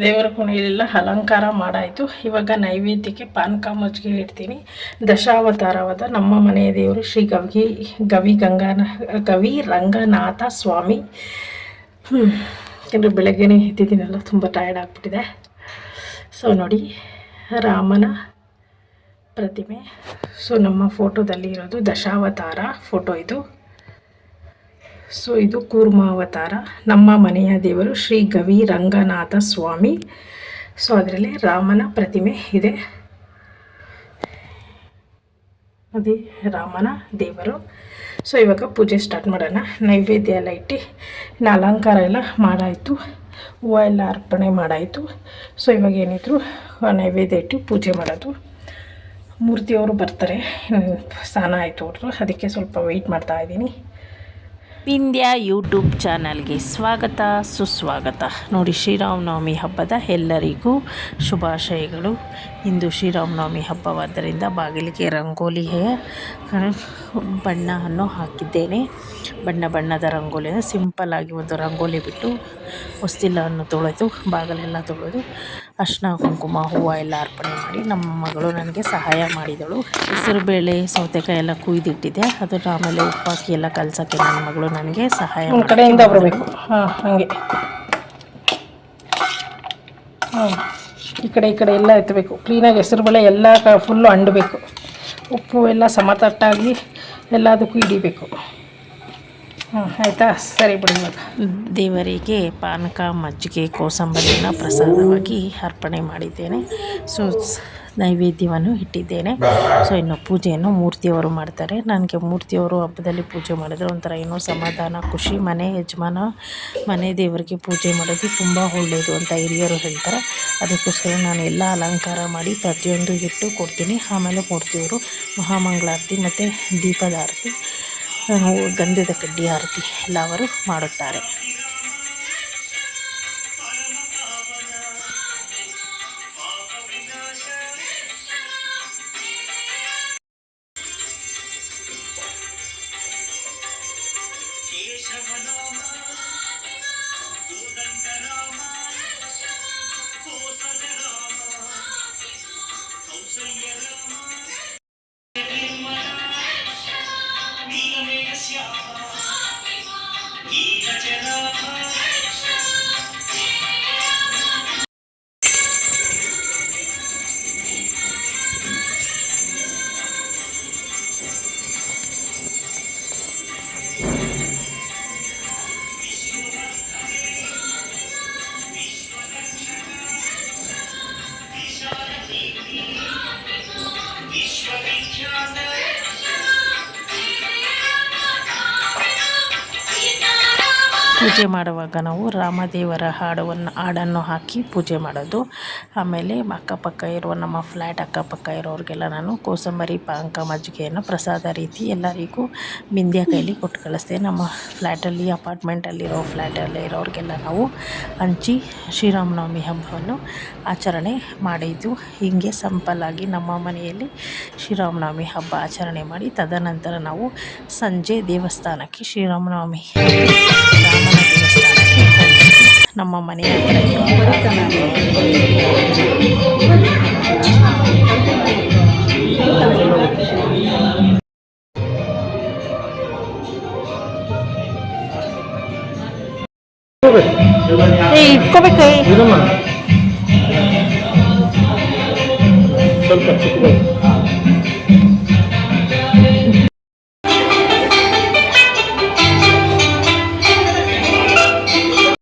ದೇವರ ಕೋಣೆಯಲ್ಲೆಲ್ಲ ಅಲಂಕಾರ ಮಾಡಾಯಿತು. ಇವಾಗ ನೈವೇದ್ಯಕ್ಕೆ ಪಾನಕ ಮಜ್ಜಿಗೆ ಇಡ್ತೀನಿ. ದಶಾವತಾರವಾದ ನಮ್ಮ ಮನೆಯ ದೇವರು ಶ್ರೀ ಗವಿ ರಂಗನಾಥ ಸ್ವಾಮಿ. ಯಾಕಂದರೆ ಬೆಳಗ್ಗೆನೇ ಎದ್ದಿದ್ದೀನಲ್ಲ, ತುಂಬ ಟಯರ್ಡ್ ಆಗಿಬಿಟ್ಟಿದೆ. ಸೊ ನೋಡಿ, ರಾಮನ ಪ್ರತಿಮೆ. ಸೊ ನಮ್ಮ ಫೋಟೋದಲ್ಲಿ ಇರೋದು ದಶಾವತಾರ ಫೋಟೋ ಇದು. ಸೊ ಇದು ಕೂರ್ಮಾವತಾರ. ನಮ್ಮ ಮನೆಯ ದೇವರು ಶ್ರೀ ಗವಿ ರಂಗನಾಥ ಸ್ವಾಮಿ. ಸೊ ಅದರಲ್ಲಿ ರಾಮನ ಪ್ರತಿಮೆ ಇದೆ. ಅದೇ ರಾಮನ ದೇವರು. ಸೊ ಇವಾಗ ಪೂಜೆ ಸ್ಟಾರ್ಟ್ ಮಾಡೋಣ. ನೈವೇದ್ಯ ಎಲ್ಲ ಇಟ್ಟು ಇನ್ನು ಅಲಂಕಾರ ಎಲ್ಲ ಮಾಡಾಯಿತು, ಹೂವು ಎಲ್ಲ ಅರ್ಪಣೆ ಮಾಡಾಯಿತು. ಸೊ ಇವಾಗ ಏನಿದ್ರು ನೈವೇದ್ಯ ಇಟ್ಟು ಪೂಜೆ ಮಾಡೋದು. ಮೂರ್ತಿಯವರು ಬರ್ತಾರೆ, ಸ್ನಾನ ಆಯಿತು ಅವ್ರದ್ದು, ಅದಕ್ಕೆ ಸ್ವಲ್ಪ ವೆಯ್ಟ್ ಮಾಡ್ತಾಯಿದ್ದೀನಿ. ವಿಂಧ್ಯ ಯೂಟ್ಯೂಬ್ ಚಾನಲ್ಗೆ ಸ್ವಾಗತ ಸುಸ್ವಾಗತ. ನೋಡಿ, ಶ್ರೀರಾಮನವಮಿ ಹಬ್ಬದ ಎಲ್ಲರಿಗೂ ಶುಭಾಶಯಗಳು. ಇಂದು ಶ್ರೀರಾಮನವಮಿ ಹಬ್ಬವಾದ್ದರಿಂದ ಬಾಗಿಲಿಗೆ ರಂಗೋಲಿಯ ಬಣ್ಣವನ್ನು ಹಾಕಿದ್ದೇನೆ. ಬಣ್ಣ ಬಣ್ಣದ ರಂಗೋಲಿಯನ್ನು ಸಿಂಪಲ್ಲಾಗಿ ಒಂದು ರಂಗೋಲಿ ಬಿಟ್ಟು ಹೊಸ್ತಿಲನ್ನು ತೊಳೆದು ಬಾಗಿಲೆಲ್ಲ ತೊಳೆದು ಅರ್ಶಿನ ಕುಂಕುಮ ಹೂವು ಎಲ್ಲ ಅರ್ಪಣೆ ಮಾಡಿ ನಮ್ಮ ಮಗಳು ನನಗೆ ಸಹಾಯ ಮಾಡಿದಳು. ಹೆಸರುಬೇಳೆ ಸೌತೆಕಾಯಿ ಎಲ್ಲ ಕುಯ್ದಿಟ್ಟಿದ್ದೆ, ಅದನ್ನು ಆಮೇಲೆ ಉಪ್ಪಾಕಿ ಎಲ್ಲ ಕಲಸೋಕ್ಕೆ ನನ್ನ ಮಗಳು ನನಗೆ ಸಹಾಯ ಒಂದು ಕಡೆಯಿಂದ ಬರಬೇಕು. ಹಾಗೆ ಈ ಕಡೆ ಎಲ್ಲ ಎತ್ತಬೇಕು ಕ್ಲೀನಾಗಿ. ಹೆಸರುಬೇಳೆ ಎಲ್ಲ ಫುಲ್ಲು ಅಂಡಬೇಕು. ಉಪ್ಪು ಎಲ್ಲ ಸಮತಟ್ಟಾಗಿ ಎಲ್ಲದಕ್ಕೂ ಹಿಡಿಬೇಕು. ಆಯಿತಾ? ಸರಿ ಬಿಡಿ. ಇವಾಗ ದೇವರಿಗೆ ಪಾನಕ ಮಜ್ಜಿಗೆ ಕೋಸಂಬರಿಯನ್ನು ಪ್ರಸಾದವಾಗಿ ಅರ್ಪಣೆ ಮಾಡಿದ್ದೇನೆ. ಸೊ ನೈವೇದ್ಯವನ್ನು ಇಟ್ಟಿದ್ದೇನೆ. ಸೊ ಇನ್ನು ಪೂಜೆಯನ್ನು ಮೂರ್ತಿಯವರು ಮಾಡ್ತಾರೆ. ನನಗೆ ಮೂರ್ತಿಯವರು ಹಬ್ಬದಲ್ಲಿ ಪೂಜೆ ಮಾಡಿದರೆ ಒಂಥರ ಏನೋ ಸಮಾಧಾನ, ಖುಷಿ. ಮನೆ ಯಜಮಾನ ಮನೆ ದೇವರಿಗೆ ಪೂಜೆ ಮಾಡೋದು ತುಂಬ ಒಳ್ಳೆಯದು ಅಂತ ಹಿರಿಯರು ಹೇಳ್ತಾರೆ. ಅದಕ್ಕೋಸ್ಕರ ನಾನು ಎಲ್ಲ ಅಲಂಕಾರ ಮಾಡಿ ಪ್ರತಿಯೊಂದು ಇಟ್ಟು ಕೊಡ್ತೀನಿ. ಆಮೇಲೆ ಮೂರ್ತಿಯವರು ಮಹಾಮಂಗಳಾರತಿ ಮತ್ತು ದೀಪದ ಆರತಿ, ಗಂಧದ ಕಡ್ಡಿ ಆರತಿ ಎಲ್ಲ ಅವರು ಮಾಡುತ್ತಾರೆ. ಪೂಜೆ ಮಾಡುವಾಗ ನಾವು ರಾಮದೇವರ ಹಾಡನ್ನು ಹಾಕಿ ಪೂಜೆ ಮಾಡೋದು. ಆಮೇಲೆ ಅಕ್ಕಪಕ್ಕ ಇರುವ ನಮ್ಮ ಫ್ಲ್ಯಾಟ್ ಅಕ್ಕಪಕ್ಕ ಇರೋರಿಗೆಲ್ಲ ನಾನು ಕೋಸಂಬರಿ ಪಾನಕ ಮಜ್ಜಿಗೆಯನ್ನು ಪ್ರಸಾದ ರೀತಿ ಎಲ್ಲರಿಗೂ ಬಿಂದ್ಯ ಕೈಲಿ ಕೊಟ್ಟು ಕಳಿಸ್ದೆ. ನಮ್ಮ ಫ್ಲ್ಯಾಟಲ್ಲಿ ಅಪಾರ್ಟ್ಮೆಂಟಲ್ಲಿರೋ ಫ್ಲ್ಯಾಟಲ್ಲಿ ಇರೋರಿಗೆಲ್ಲ ನಾವು ಹಂಚಿ ಶ್ರೀರಾಮನವಮಿ ಹಬ್ಬವನ್ನು ಆಚರಣೆ ಮಾಡಿದ್ದು. ಹೀಗೆ ಸಿಂಪಲ್ಲಾಗಿ ನಮ್ಮ ಮನೆಯಲ್ಲಿ ಶ್ರೀರಾಮನವಮಿ ಹಬ್ಬ ಆಚರಣೆ ಮಾಡಿ ತದನಂತರ ನಾವು ಸಂಜೆ ದೇವಸ್ಥಾನಕ್ಕೆ ಶ್ರೀರಾಮನವಮಿ ರಾಮನ ದೇವಸ್ಥಾನಕ್ಕೆ ಹೋಗ್ತೀವಿ. ನಮ್ಮ ಮನೆಯ ಹತ್ರ ಇಟ್ಕೋಬೇಕು. ಸ್ವಲ್ಪ